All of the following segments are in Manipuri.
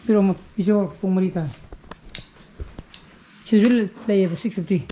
Pero piso pung marita. Schedule lay 650.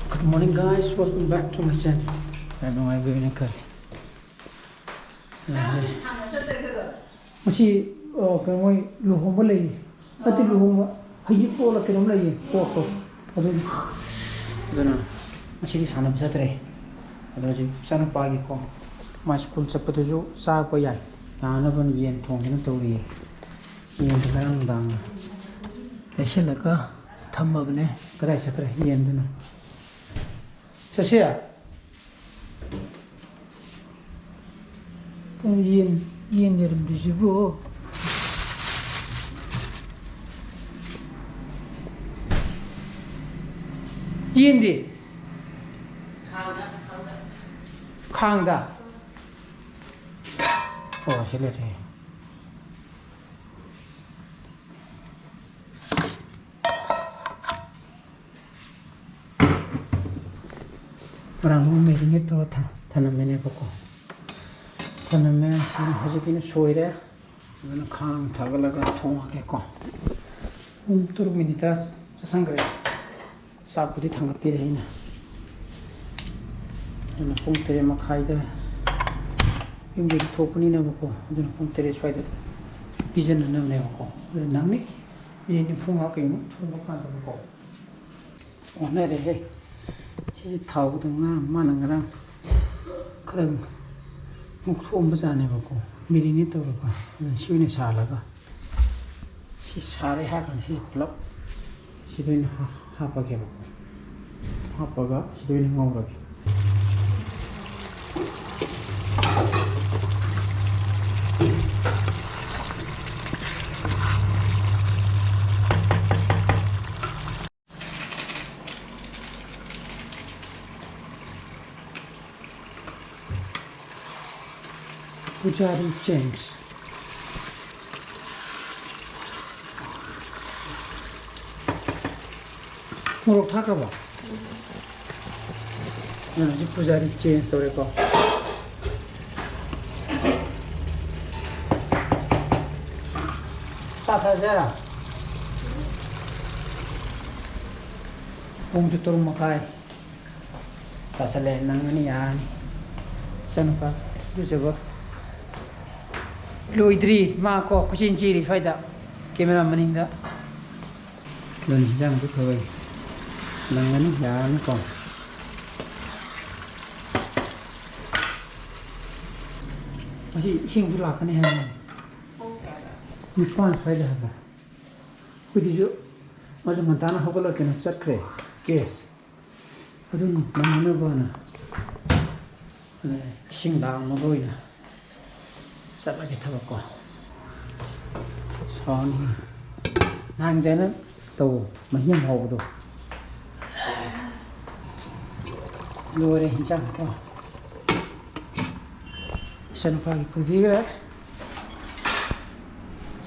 Good morning guys, welcome back to my channel. I know I'm going to cut. Masih kami luhong boleh, nanti luhong hiji pola kerana lagi pokok, ada na masih di sana bisa terai, ada je sana pagi ko, mas school cepat tu sah apa ya, mana pun yen thong kita tahu ye, yen sekarang dang, esok leka thamba bene, kerai sekarang yen tu na, sesia, kan yen dalam dijual. Yendi. Kangda. Oh, sileh. Orang rumah ini tu tanam mana pokok. Tanam mana sih, hujung ini soira, mana kang thagalaga thong agak ko. Turun minita sesangkere. Sapu di tangga pilih ini. Jadi pun tere makai dah. Ini jadi topu ni nama ko. Jadi pun tere suai dah. Pijan nama nama ko. Jadi nang ni, ini pun aku ini pun makan nama ko. Oh ni deh. Sisi tahu tu mana ngarang. Kerang muktu besar nama ko. Miri ni tu apa? Sini ni salah ka. Si sare hakan si pelak. Si tu ni apa ke bako? Apa ga? Sido ini ngomong lagi. Pujari James. Muruk thak apa? Nah, si pujari James tu mereka. Tak saja. Pung tu turun makai. Tak salah nang ni ya. Siapa? Tu siapa? Loidri, mak ko kucing ciri faida. Kamera maninda. Dan jangan tu kau. Nang ni ya ni kau. Masih sing tu lah kan ni hanya. Ni pun faida apa? Kau tu macam mana nak hafal kena cakre, kes. Aduh, mana bana? Sing dah mau ina. Sat lagi thapa ko. Son nang jana tu mahim hau tu. Lore hincang ko. Sen pagi pubi ke?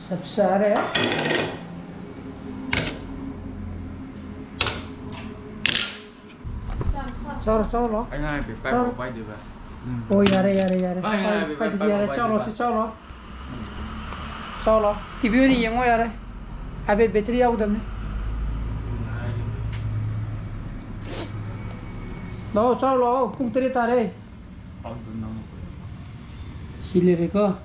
Sab sare. Chalo. Anh ơi, bị bay một bay được à? Oh yare. Pai yare chalo. TV ni yang yare. Abe battery out damne. Lo chalo, pung tere tare. Silere ko.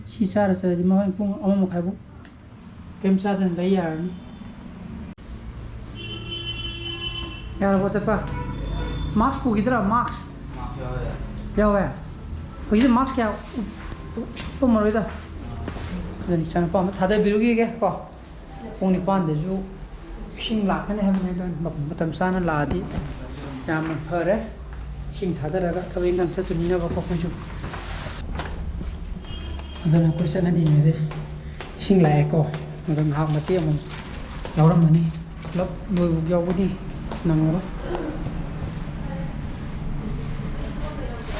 Si sara sa di mahal pung amo makai bu. Kem sa dan bayar ni. Yar apa siapa? Max pu kitra Max. Ya weh. Kau Max kya? Pemar itu. Jadi jangan paham. Thada biru ke kau? Pung ni pan deju. Sing lah kan yang ni kan. Macam sana lah di. Yang mana sing thada raga. Tapi kan satu ni nak kau kunci. Ada nak kursa nanti ni deh. Sing lah kau. Macam hak mati amun. Orang mana? Lap dua jauh ni. Nang apa?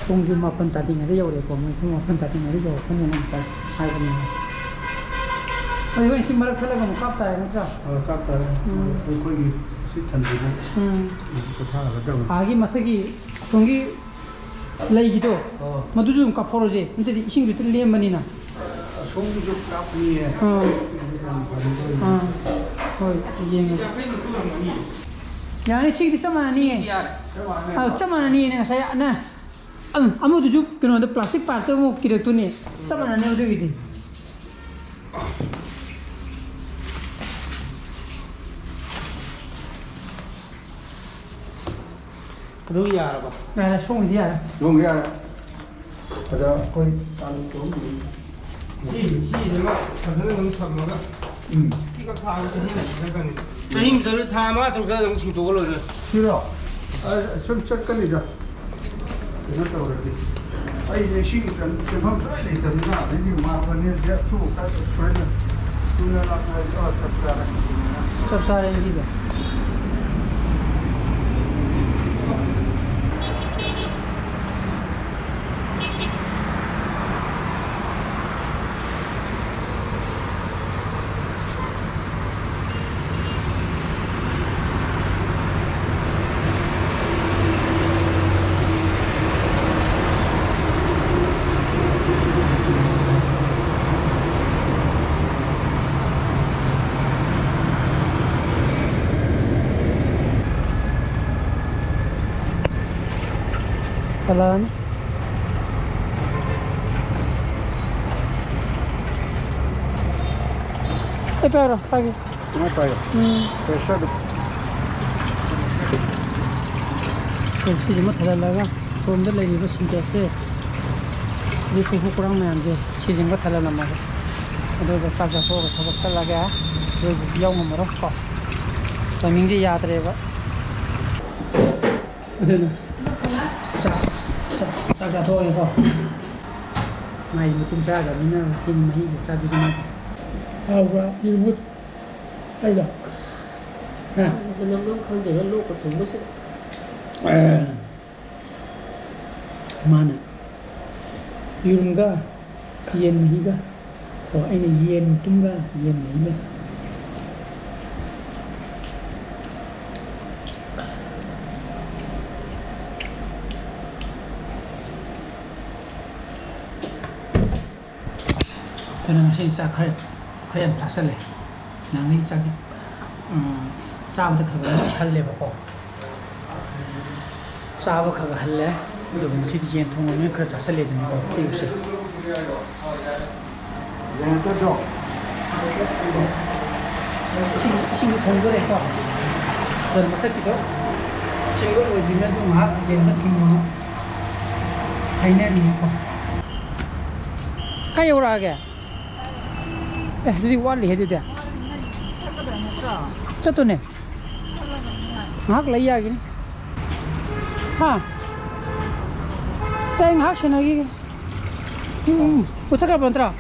ꯄꯨꯡꯁꯨ 8 ꯇꯥꯗ꯭ꯔꯤꯉꯩꯗ ꯌꯧꯔꯦꯀꯣ ꯃꯣꯏ ꯄꯨꯡ 8 ꯇꯥꯗ꯭ꯔꯤꯉꯩꯗ ꯌꯧꯔꯛꯀꯅꯤ ꯉꯁꯥꯏ ꯍꯥꯏꯕꯅꯦ ꯑꯩꯈꯣꯏ ꯁꯤ ꯃꯔꯛ ꯊꯠꯂꯒ ꯑꯃꯨꯛ ꯀꯥꯞ ꯇꯥꯔꯦ ꯅꯠꯇ꯭ꯔꯥ ꯀꯥꯞ ꯇꯥꯔꯦ ꯑꯩꯈꯣꯏꯒꯤ ꯁꯤ ꯊꯟꯗ꯭ꯔꯤꯕ ꯄꯣꯊꯥꯒꯗꯕꯅꯤ ꯑꯥꯒꯤ ꯃꯊꯛꯀꯤ ꯑꯁꯣꯝꯒꯤ ꯂꯩꯒꯤꯗꯣ ꯃꯗꯨꯁꯨ ꯑꯗꯨꯝ ꯀꯥꯞꯍꯧꯔꯁꯦ ꯅꯠꯇ꯭ꯔꯗꯤ ꯏꯁꯤꯡꯗꯨ ꯂꯦꯝꯕꯅꯤꯅ ꯑꯁꯣꯝꯒꯤꯁꯨ ꯀꯥꯞꯅꯤꯌꯦ ꯍꯣꯏ ꯌꯦꯡꯉꯦ ꯌꯥꯔꯦ ꯁꯤꯒꯤꯗꯤ ꯆꯞ ꯃꯥꯟꯅꯅꯤꯌꯦ ꯆꯞ ꯃꯥꯟꯅꯅꯤꯌꯦ ꯉꯁꯥꯏ ꯑꯃꯗꯨꯁꯨ ꯀꯩꯅꯣꯗ ꯄ꯭ꯂꯥꯁꯇꯤꯛ ꯄꯥꯔꯛꯇ ꯑꯃꯨꯛ ꯀꯤꯔꯛꯇꯣꯏꯅꯦ ꯆꯞ ꯃꯥꯟꯅꯅꯤ ꯑꯗꯨꯒꯤꯗꯤ ꯑꯗꯨ ꯌꯥꯔꯕ ꯌꯥꯔꯦ ꯁꯣꯝꯒꯤꯗꯤ ꯌꯥꯔꯦ ꯁꯣꯝꯒꯤ ꯌꯥꯔꯦ ꯑꯗ ꯑꯩꯈꯣꯏ ꯆꯥꯂꯨ ꯇꯧꯕꯤ ꯁꯤꯁꯤꯃ ꯐꯖꯅ ꯑꯗꯨꯝ ꯊꯝꯃꯒ ꯁꯤꯒ ꯊꯥꯒ ꯆꯍꯤ ꯆꯠꯂ ꯊꯥ 5 ꯇꯔꯨꯛ ꯑꯗꯨꯝ ꯁꯤꯡꯇꯣꯛꯑ ꯂꯣꯏꯔꯦ ꯁꯤꯔꯣ ꯁꯨꯝ ꯆꯠꯀꯅꯤꯗ ꯀꯩꯅꯣ ꯇꯧꯔꯗꯤ ꯑꯩꯁꯦ ꯏꯁꯤꯡ ꯆꯦꯟꯐꯝ ꯁꯨꯡꯂꯩ ꯂꯩꯇꯕꯅꯤꯅ ꯑꯗꯩꯗꯤ ꯃꯥꯄꯟꯅꯦ ꯑꯊꯨꯕ ꯈꯔ ꯁꯣꯏꯅ ꯊꯨꯅ ꯂꯥꯛꯅꯔꯗꯤ ꯆꯞ ꯆꯥꯔꯦ ꯆꯞ ꯆꯥꯔꯦ ꯁꯤꯗ Kalan. Pero, pagi. Não é pai? Fechado. Sisi cuma thalaga. From the lady was in the we could hook around and seizing what Talanama. Although the subject of Salaga, with young Morocco. So, I mean, the Yadreva. Saga toy ko. May mutum saga na sin mahi sa du na. Awa ilmut. Ai da. Ha. Nangam khang de lo ko thum se. Mana. Yurunga yen mahi ga. O ai ne yen tumga yen mahi me. 저는 진짜 그냥 봤을래. 나는 진짜 싸움도 그거 할래 보고. 싸워 그거 할래. 우리 무슨 yen 통하면 그래 zas을래 되는 거. 이거지. 친구 공부해서 넌 못했기도. 친구 오지면 좀 막 이제 같은 거. 아이네리고. 가요 오라게. Jadi wali hedu dia. Catu ne. Hak lagi ya gini. Ha. Sekarang hak sana lagi. Utak apa antara?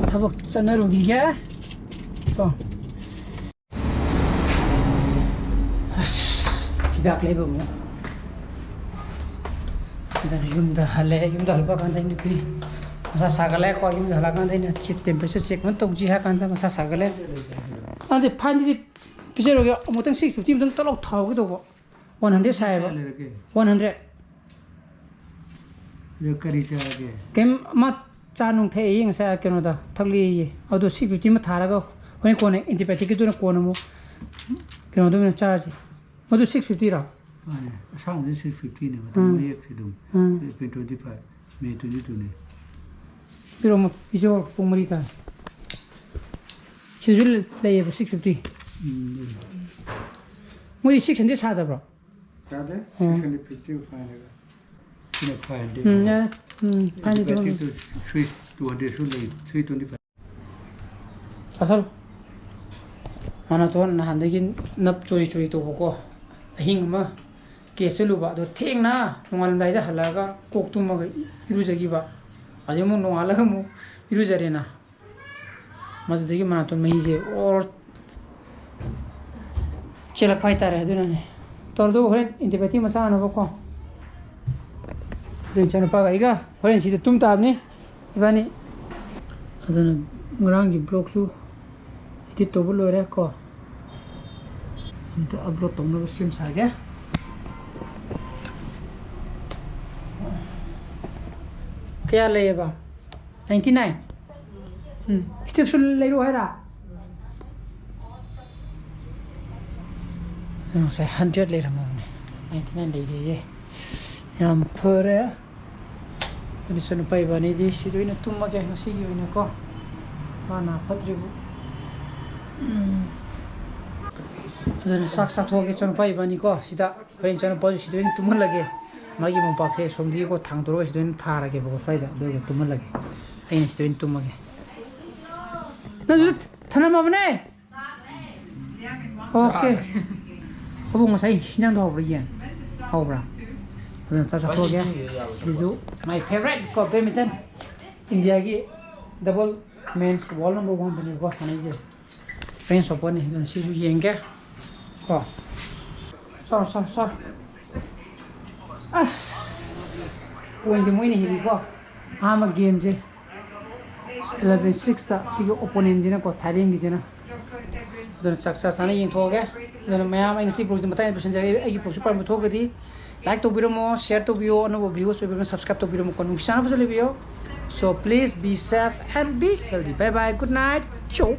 Tabak sana rugi ya. Kau. Kita kleba mo. Kita yumda hale halba kanda ini pi. Masa sagale ko yumda hala kanda ini chip temperature check man tok jiha kanda masa sagale. Ande phandi di pise rogi motang 650 motang talok thau gi dogo. 100 sai ba. 100. Yo kari cha ge. Kem mat चानुंग थे यंग से केनो दा थगली ये अदो 650 में थारागा होने कोने एंटीबायोटिक तो कोने मो केनो दो में चार्ज मदो 650 रा माने साउंड 650 ने मतलब एक से दम 25 मे 22 ने फिर हम इजो पोमरी था चिजुल ले ये 650 मुझे 600 सादा ब्रो सादा 650 फाइनेगा 네, 파인데. 파인데 좀. 325. 사설. 하나 더 한데긴 납 조리 또 보고. 힘 뭐. केस लुबा दो थेंगना नोंगालमदाइदा हलागा कोक तुमगा इरुजगिबा अदेमु नोंगालगा मु इरुजरेना मदुदगी मनातो महीजे और चेलक फाइ तारे अदुनाने तोरदो होरेन इंटिपेटी मसा अनबको दिन चन पागाइगा होरेन सिदे तुम ताबनी इबानी अदुना ngrangi blog su edit to loire ko amta upload tongna sim sa ge kya leyeba 99 step sul leiro hera sai 100 leira mo 99 le ye yam pore ani sonu pai bani di sidoina tumma ge ngasi gi oina ko mana patribu then sak thoge chon pai bani ko sida pen chon poj sidoin tumal lage magi mon pakse somdi ko thang toro sidoin thara ge bo faida do tumal lage ain sidoin tumage na thana mabne okay abu ngasai hinang do bra yen hobra then sak thoge bizu my favorite ko badminton india gi double men's wall number 1 bani ko hanai friends open ni dan si ju yenge ko sor as when je moini hi ko ama game je 11-6 ta si go opponent je na ko tharing je na dan saksa sana yin thoge dan maya mai si project matai percent je ai ko super mo thoge di like to biro mo share to bio no video so biro subscribe to biro mo kon sana pasale bio so please be safe and be healthy bye bye good night ciao